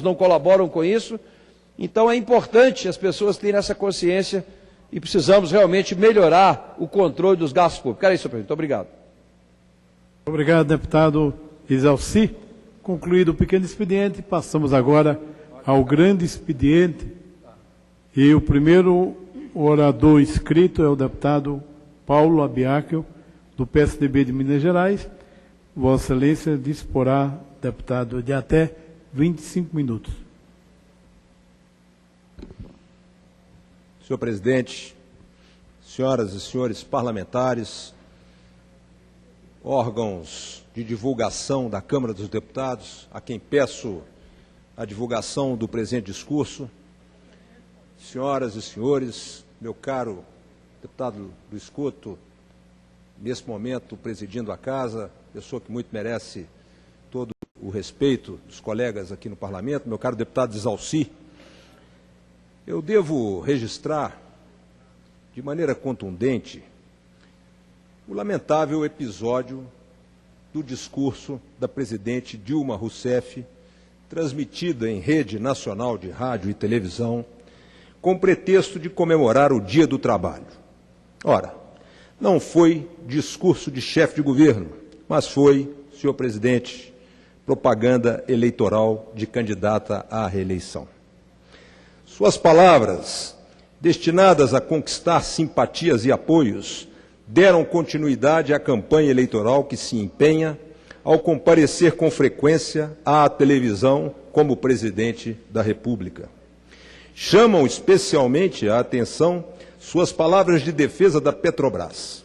não colaboram com isso. Então é importante as pessoas terem essa consciência e precisamos realmente melhorar o controle dos gastos públicos. Era isso, senhor presidente. Muito obrigado. Obrigado, deputado Exalci. Concluído o pequeno expediente, passamos agora ao grande expediente. E o primeiro orador inscrito é o deputado Paulo Abiakel, do PSDB de Minas Gerais. Vossa Excelência disporá, deputado, de até 25 minutos. Senhor presidente, senhoras e senhores parlamentares, órgãos de divulgação da Câmara dos Deputados, a quem peço a divulgação do presente discurso, senhoras e senhores, meu caro deputado Luiz Couto, nesse momento presidindo a casa, pessoa que muito merece todo o respeito dos colegas aqui no Parlamento, meu caro deputado Exalci, eu devo registrar de maneira contundente o lamentável episódio do discurso da presidente Dilma Rousseff, transmitida em rede nacional de rádio e televisão, com pretexto de comemorar o Dia do Trabalho. Ora, não foi discurso de chefe de governo, mas foi, senhor presidente, propaganda eleitoral de candidata à reeleição. Suas palavras, destinadas a conquistar simpatias e apoios, deram continuidade à campanha eleitoral que se empenha ao comparecer com frequência à televisão como presidente da República. Chamam especialmente a atenção suas palavras de defesa da Petrobras,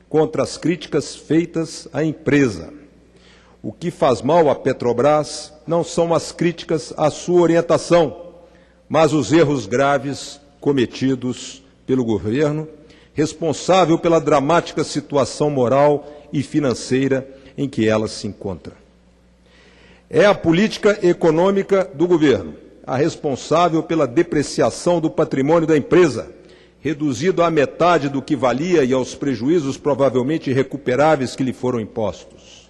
contra as críticas feitas à empresa. O que faz mal à Petrobras não são as críticas à sua orientação, mas os erros graves cometidos pelo governo, responsável pela dramática situação moral e financeira em que ela se encontra. É a política econômica do governo a responsável pela depreciação do patrimônio da empresa, reduzido à metade do que valia e aos prejuízos provavelmente irrecuperáveis que lhe foram impostos.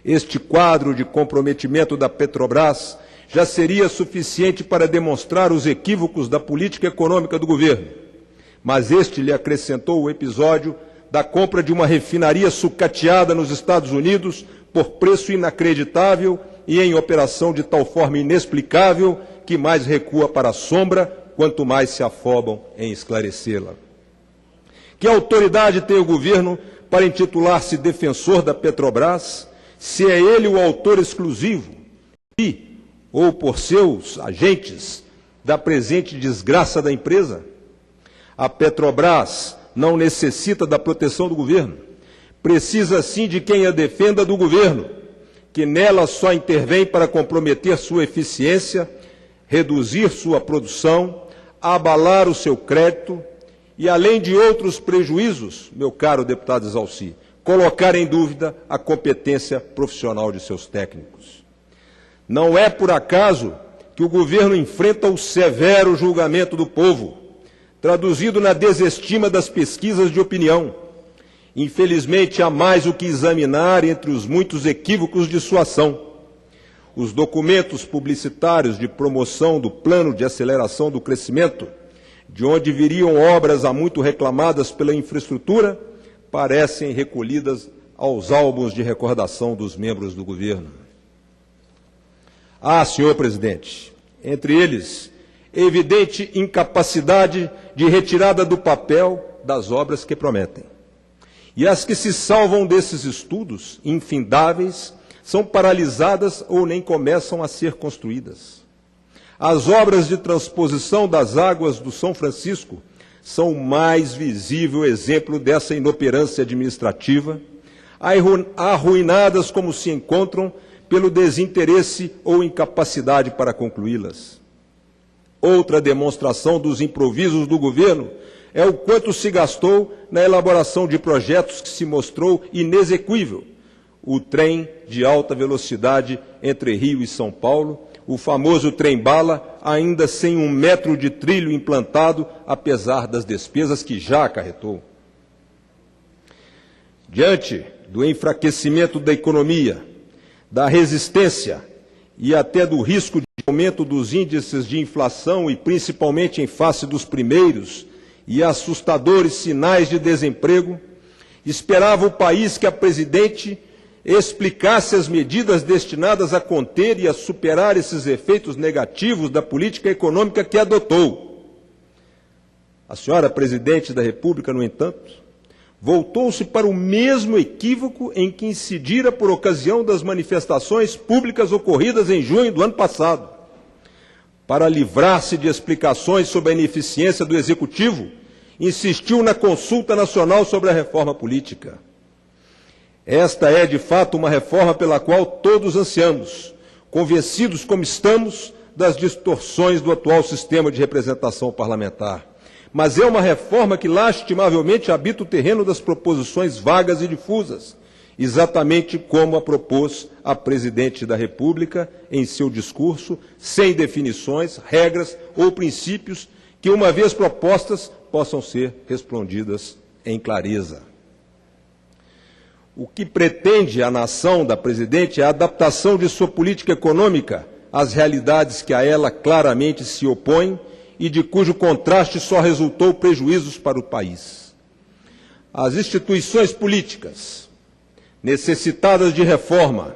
Este quadro de comprometimento da Petrobras já seria suficiente para demonstrar os equívocos da política econômica do governo. Mas este lhe acrescentou o episódio da compra de uma refinaria sucateada nos Estados Unidos por preço inacreditável e em operação de tal forma inexplicável que mais recua para a sombra, quanto mais se afobam em esclarecê-la. Que autoridade tem o governo para intitular-se defensor da Petrobras, se é ele o autor exclusivo e, ou por seus agentes, da presente desgraça da empresa? A Petrobras não necessita da proteção do governo. Precisa, sim, de quem a defenda do governo, que nela só intervém para comprometer sua eficiência, reduzir sua produção, abalar o seu crédito e, além de outros prejuízos, meu caro deputado Exalci, colocar em dúvida a competência profissional de seus técnicos. Não é por acaso que o governo enfrenta o severo julgamento do povo, traduzido na desestima das pesquisas de opinião. Infelizmente, há mais o que examinar entre os muitos equívocos de sua ação. Os documentos publicitários de promoção do Plano de Aceleração do Crescimento, de onde viriam obras há muito reclamadas pela infraestrutura, parecem recolhidas aos álbuns de recordação dos membros do governo. Ah, senhor presidente, entre eles, evidente incapacidade de retirada do papel das obras que prometem. E as que se salvam desses estudos infindáveis são paralisadas ou nem começam a ser construídas. As obras de transposição das águas do São Francisco são o mais visível exemplo dessa inoperância administrativa, arruinadas como se encontram pelo desinteresse ou incapacidade para concluí-las. Outra demonstração dos improvisos do governo é o quanto se gastou na elaboração de projetos que se mostrou inexequível. O trem de alta velocidade entre Rio e São Paulo, o famoso trem-bala, ainda sem 1 metro de trilho implantado, apesar das despesas que já acarretou. Diante do enfraquecimento da economia, da resistência e até do risco de aumento dos índices de inflação e principalmente em face dos primeiros e assustadores sinais de desemprego, esperava o país que a presidente explicasse as medidas destinadas a conter e a superar esses efeitos negativos da política econômica que adotou. A senhora presidente da República, no entanto, voltou-se para o mesmo equívoco em que incidira por ocasião das manifestações públicas ocorridas em junho do ano passado. Para livrar-se de explicações sobre a ineficiência do Executivo, insistiu na consulta nacional sobre a reforma política. Esta é, de fato, uma reforma pela qual todos ansiamos, convencidos como estamos das distorções do atual sistema de representação parlamentar. Mas é uma reforma que, lastimavelmente, habita o terreno das proposições vagas e difusas, exatamente como a propôs a presidente da República em seu discurso, sem definições, regras ou princípios que, uma vez propostas, possam ser respondidas em clareza. O que pretende a nação da presidente é a adaptação de sua política econômica às realidades que a ela claramente se opõem e de cujo contraste só resultou prejuízos para o país. As instituições políticas, necessitadas de reforma,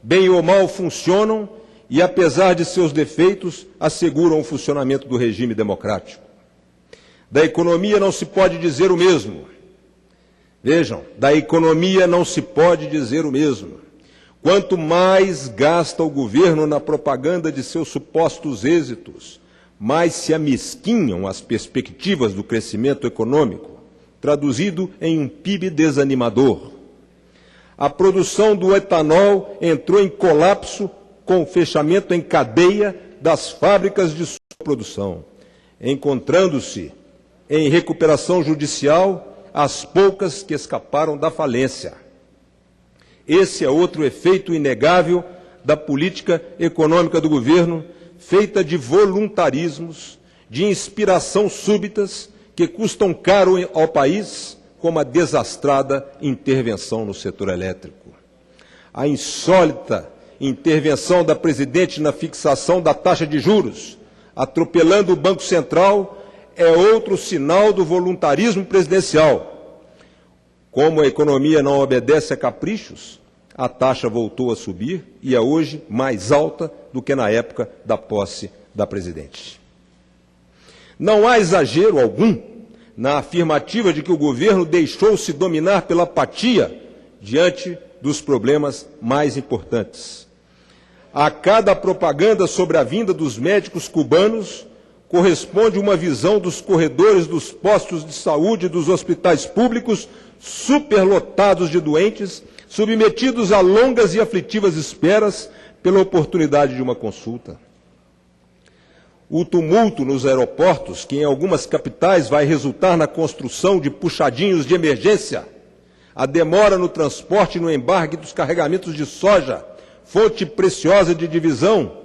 bem ou mal funcionam e, apesar de seus defeitos, asseguram o funcionamento do regime democrático. Da economia não se pode dizer o mesmo. Vejam, da economia não se pode dizer o mesmo. Quanto mais gasta o governo na propaganda de seus supostos êxitos, mais se amesquinham as perspectivas do crescimento econômico, traduzido em um PIB desanimador. A produção do etanol entrou em colapso com o fechamento em cadeia das fábricas de sua produção, encontrando-se em recuperação judicial as poucas que escaparam da falência. Esse é outro efeito inegável da política econômica do governo, feita de voluntarismos, de inspiração súbitas, que custam caro ao país, como a desastrada intervenção no setor elétrico. A insólita intervenção da presidente na fixação da taxa de juros, atropelando o Banco Central, é outro sinal do voluntarismo presidencial. Como a economia não obedece a caprichos, a taxa voltou a subir e é hoje mais alta do que na época da posse da presidente. Não há exagero algum na afirmativa de que o governo deixou-se dominar pela apatia diante dos problemas mais importantes. A cada propaganda sobre a vinda dos médicos cubanos, corresponde uma visão dos corredores dos postos de saúde e dos hospitais públicos superlotados de doentes, submetidos a longas e aflitivas esperas pela oportunidade de uma consulta. O tumulto nos aeroportos, que em algumas capitais vai resultar na construção de puxadinhos de emergência, a demora no transporte e no embarque dos carregamentos de soja, fonte preciosa de divisão,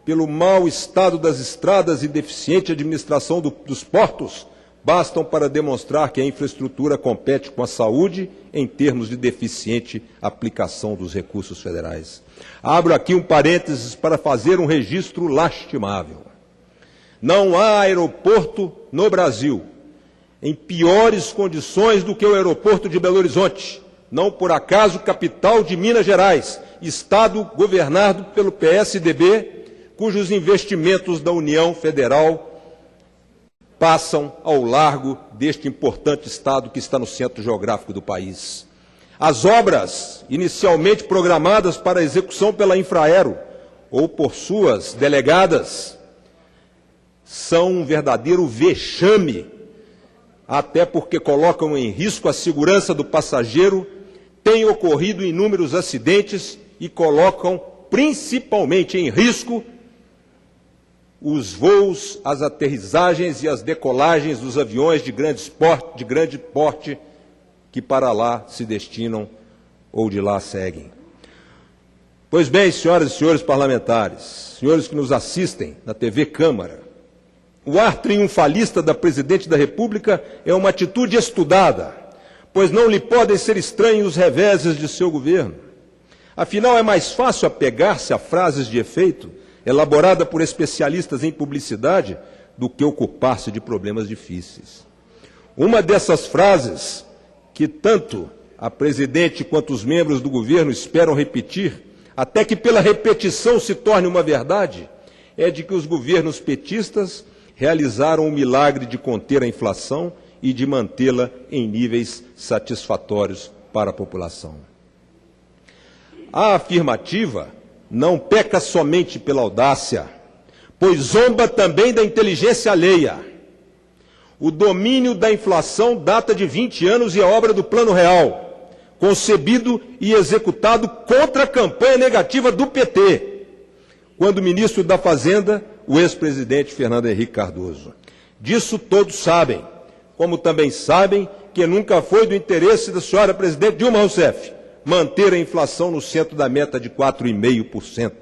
pelo mau estado das estradas e deficiente administração dos portos, bastam para demonstrar que a infraestrutura compete com a saúde em termos de deficiente aplicação dos recursos federais. Abro aqui um parênteses para fazer um registro lastimável. Não há aeroporto no Brasil em piores condições do que o aeroporto de Belo Horizonte, não por acaso capital de Minas Gerais, estado governado pelo PSDB, cujos investimentos da União Federal passam ao largo deste importante estado que está no centro geográfico do país. As obras, inicialmente programadas para execução pela Infraero ou por suas delegadas, são um verdadeiro vexame, até porque colocam em risco a segurança do passageiro, têm ocorrido inúmeros acidentes e colocam principalmente em risco os voos, as aterrissagens e as decolagens dos aviões de grande porte que para lá se destinam ou de lá seguem. Pois bem, senhoras e senhores parlamentares, senhores que nos assistem na TV Câmara, o ar triunfalista da presidente da República é uma atitude estudada, pois não lhe podem ser estranhos os reveses de seu governo. Afinal, é mais fácil apegar-se a frases de efeito, elaborada por especialistas em publicidade, do que ocupar-se de problemas difíceis. Uma dessas frases, que tanto a presidente quanto os membros do governo esperam repetir, até que pela repetição se torne uma verdade, é de que os governos petistas realizaram o milagre de conter a inflação e de mantê-la em níveis satisfatórios para a população. A afirmativa não peca somente pela audácia, pois zomba também da inteligência alheia. O domínio da inflação data de 20 anos e é obra do Plano Real, concebido e executado contra a campanha negativa do PT, quando ministro da Fazenda, o ex-presidente Fernando Henrique Cardoso. Disso todos sabem, como também sabem que nunca foi do interesse da senhora presidente Dilma Rousseff manter a inflação no centro da meta de 4,5%.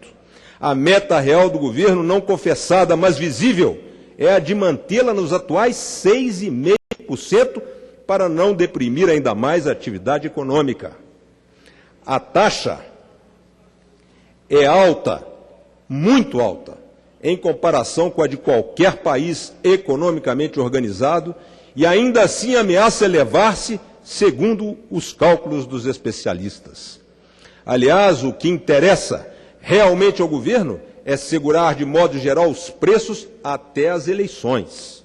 A meta real do governo, não confessada, mas visível, é a de mantê-la nos atuais 6,5% para não deprimir ainda mais a atividade econômica. A taxa é alta, muito alta, em comparação com a de qualquer país economicamente organizado e ainda assim ameaça elevar-se segundo os cálculos dos especialistas. Aliás, o que interessa realmente ao governo é segurar de modo geral os preços até as eleições.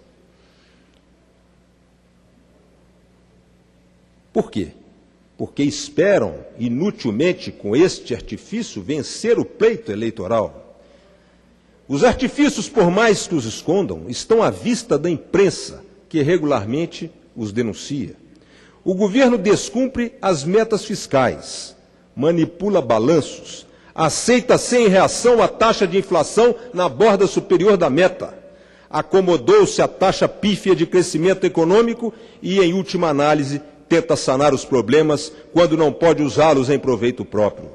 Por quê? Porque esperam inutilmente com este artifício vencer o pleito eleitoral. Os artifícios, por mais que os escondam, estão à vista da imprensa, que regularmente os denuncia. O governo descumpre as metas fiscais, manipula balanços, aceita sem reação a taxa de inflação na borda superior da meta, acomodou-se à taxa pífia de crescimento econômico e, em última análise, tenta sanar os problemas quando não pode usá-los em proveito próprio.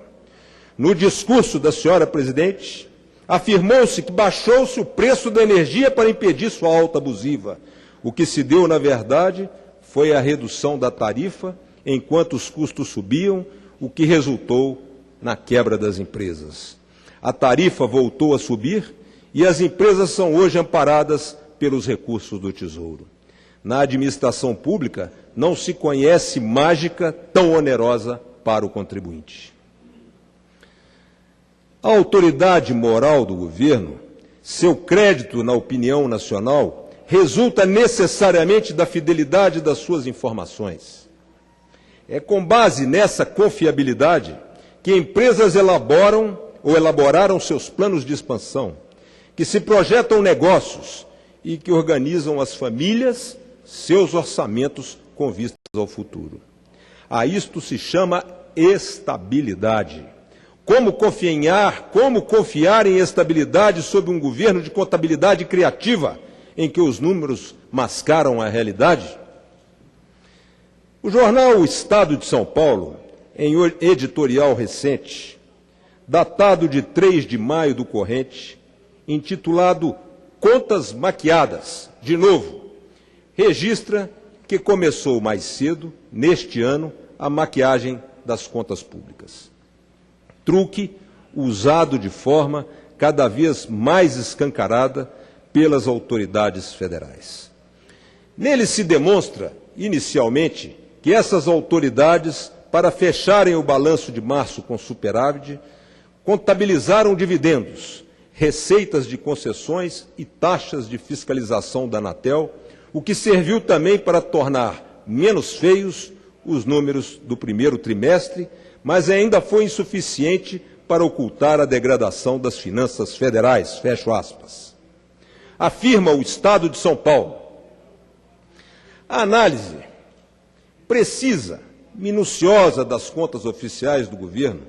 No discurso da senhora presidente, afirmou-se que baixou-se o preço da energia para impedir sua alta abusiva. O que se deu, na verdade, foi a redução da tarifa, enquanto os custos subiam, o que resultou na quebra das empresas. A tarifa voltou a subir e as empresas são hoje amparadas pelos recursos do Tesouro. Na administração pública, não se conhece mágica tão onerosa para o contribuinte. A autoridade moral do governo, seu crédito na opinião nacional, resulta necessariamente da fidelidade das suas informações. É com base nessa confiabilidade que empresas elaboram ou elaboraram seus planos de expansão, que se projetam negócios e que organizam as famílias, seus orçamentos com vistas ao futuro. A isto se chama estabilidade. Como confiar em estabilidade sob um governo de contabilidade criativa, em que os números mascaram a realidade? O jornal O Estado de São Paulo, em editorial recente, datado de 3 de maio do corrente, intitulado Contas Maquiadas, de novo, registra que começou mais cedo, neste ano, a maquiagem das contas públicas. Truque usado de forma cada vez mais escancarada pelas autoridades federais. Nele se demonstra, inicialmente, que essas autoridades, para fecharem o balanço de março com superávit, contabilizaram dividendos, receitas de concessões e taxas de fiscalização da Anatel, o que serviu também para tornar menos feios os números do primeiro trimestre, mas ainda foi insuficiente para ocultar a degradação das finanças federais, fecho aspas. Afirma o Estado de São Paulo. A análise precisa, minuciosa das contas oficiais do governo,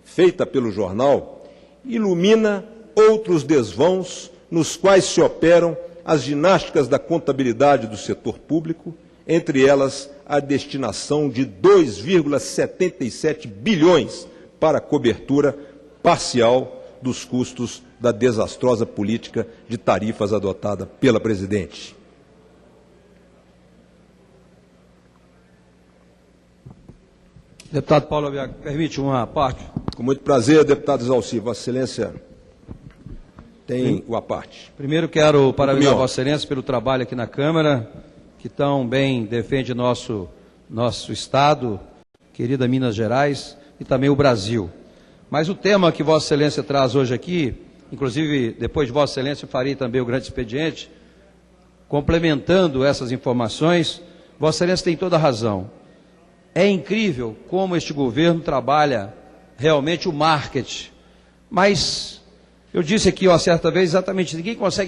feita pelo jornal, ilumina outros desvãos nos quais se operam as ginásticas da contabilidade do setor público, entre elas a destinação de 2,77 bilhões para cobertura parcial dos custos da desastrosa política de tarifas adotada pela presidente. Deputado Paulo Abiaga, permite uma parte? Com muito prazer, deputado Exalci. Vossa Excelência tem o à parte. Primeiro quero parabenizar Melhor. Vossa Excelência pelo trabalho aqui na Câmara, que tão bem defende nosso Estado, querida Minas Gerais, e também o Brasil. Mas o tema que Vossa Excelência traz hoje aqui, inclusive depois de Vossa Excelência eu farei também o grande expediente, complementando essas informações, Vossa Excelência tem toda a razão. É incrível como este governo trabalha realmente o marketing, mas eu disse aqui uma certa vez exatamente, ninguém consegue